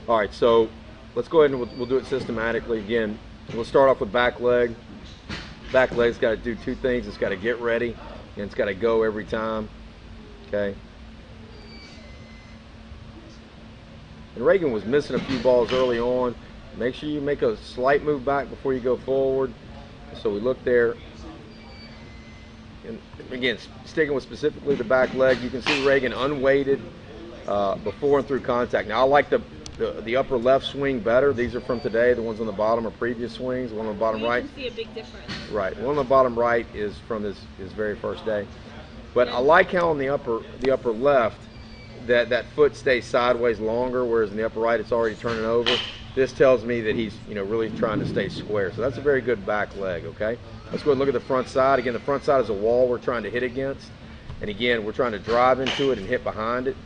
All right, so let's go ahead and we'll do it systematically again. We'll start off with back leg. Back leg's got to do two things. It's got to get ready, and it's got to go every time. Okay. And Reagan was missing a few balls early on. Make sure you make a slight move back before you go forward. So we look there. And again, sticking with specifically the back leg, you can see Reagan unweighted before and through contact. Now I like the upper left swing better. These are from today. The ones on the bottom are previous swings. The one on the bottom right. You can see a big difference. Right. The one on the bottom right is from his very first day. But I like how on the upper left that foot stays sideways longer, whereas in the upper right it's already turning over. This tells me that he's really trying to stay square. So that's a very good back leg. Okay. Let's go ahead and look at the front side. Again, the front side is a wall we're trying to hit against, and again we're trying to drive into it and hit behind it.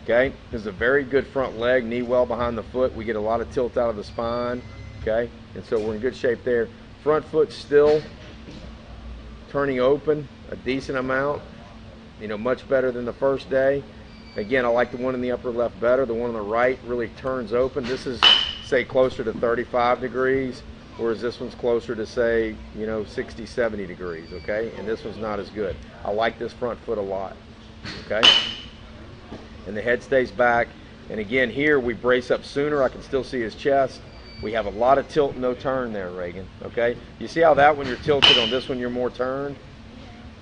Okay, this is a very good front leg, knee well behind the foot. We get a lot of tilt out of the spine. Okay, and so we're in good shape there. Front foot still turning open a decent amount, much better than the first day. Again, I like the one in the upper left better. The one on the right really turns open. This is, say, closer to 35 degrees, whereas this one's closer to, say, 60, 70 degrees, okay? And this one's not as good. I like this front foot a lot, okay? And the head stays back. And again, here we brace up sooner. I can still see his chest. We have a lot of tilt, no turn there, Reagan, okay? You see how that when you're tilted, on this one you're more turned?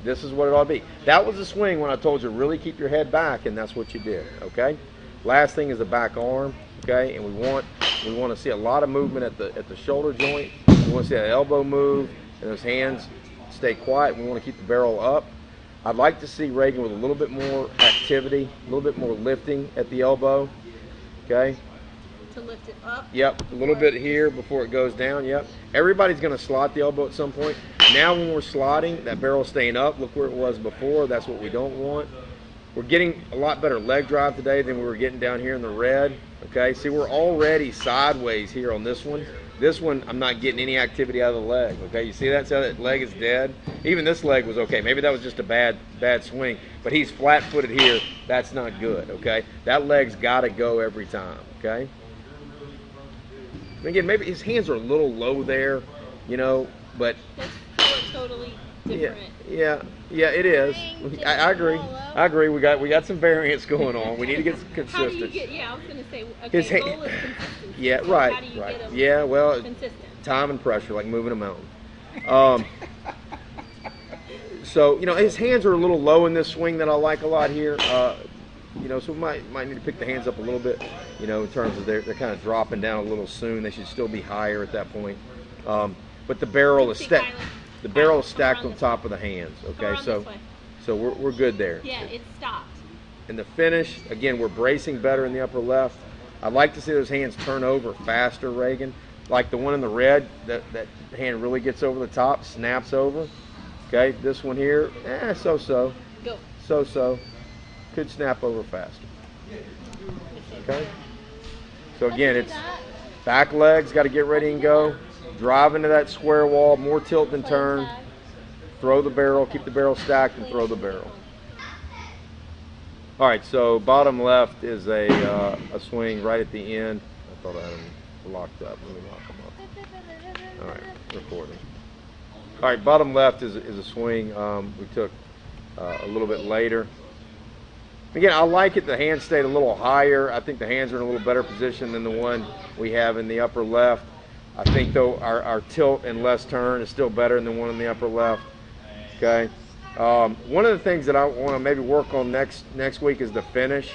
This is what it ought to be. That was the swing when I told you really keep your head back, and that's what you did, okay? Last thing is the back arm, okay? And we want to see a lot of movement at the shoulder joint. We want to see that elbow move, and those hands stay quiet. We want to keep the barrel up. I'd like to see Reagan with a little bit more activity, a little bit more lifting at the elbow, okay? To lift it up? Yep, a little bit here before it goes down, yep. Everybody's going to slot the elbow at some point. Now when we're slotting, that barrel's staying up. Look where it was before. That's what we don't want. We're getting a lot better leg drive today than we were getting down here in the red, okay? See, we're already sideways here on this one. This one, I'm not getting any activity out of the leg, okay? You see that? See how that leg is dead? Even this leg was okay. Maybe that was just a bad swing, but he's flat-footed here. That's not good, okay? That leg's got to go every time, okay? And again, maybe his hands are a little low there, but... That's totally different. Yeah, it is. I agree. I agree. We got some variance going on. We need to get consistent. How do you get? Yeah, I was going to say. Okay, goal is consistency. Yeah, right. How do you get them yeah, well, consistent? Time and pressure, like moving a mountain. So his hands are a little low in this swing that I like a lot here. So we might need to pick the hands up a little bit. In terms of they're kind of dropping down a little soon. They should still be higher at that point. But the barrel is stacked. The barrel is stacked on top of the hands. Okay, so we're good there. Yeah, it stopped. And the finish, again, we're bracing better in the upper left. I'd like to see those hands turn over faster, Reagan. Like the one in the red, that hand really gets over the top, snaps over. Okay, this one here, so-so. Go. So-so. Could snap over faster. Okay. So again, it's back legs, got to get ready and go. Drive into that square wall, more tilt than turn. Throw the barrel, keep the barrel stacked, and throw the barrel. All right, so bottom left is a swing right at the end. I thought I had them locked up. Let me lock them up. All right, recording. All right, bottom left is a swing we took a little bit later. Again, I like it. The hands stayed a little higher. I think the hands are in a little better position than the one we have in the upper left. I think, though, our tilt and less turn is still better than the one in the upper left. Okay. One of the things that I want to maybe work on next week is the finish.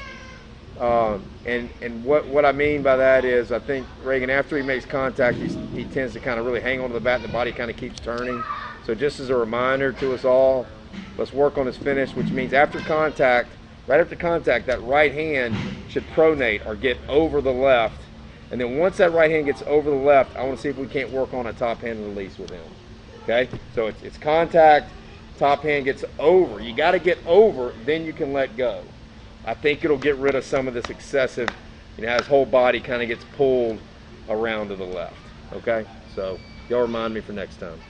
And what I mean by that is I think Reagan, after he makes contact, he tends to kind of really hang on to the bat, and the body kind of keeps turning. So just as a reminder to us all, let's work on his finish, which means after contact, right after contact, that right hand should pronate or get over the left. And then once that right hand gets over the left, I want to see if we can't work on a top hand release with him. Okay? So it's contact, top hand gets over. You got to get over, then you can let go. I think it'll get rid of some of this excessive, his whole body kind of gets pulled around to the left. Okay? So y'all remind me for next time.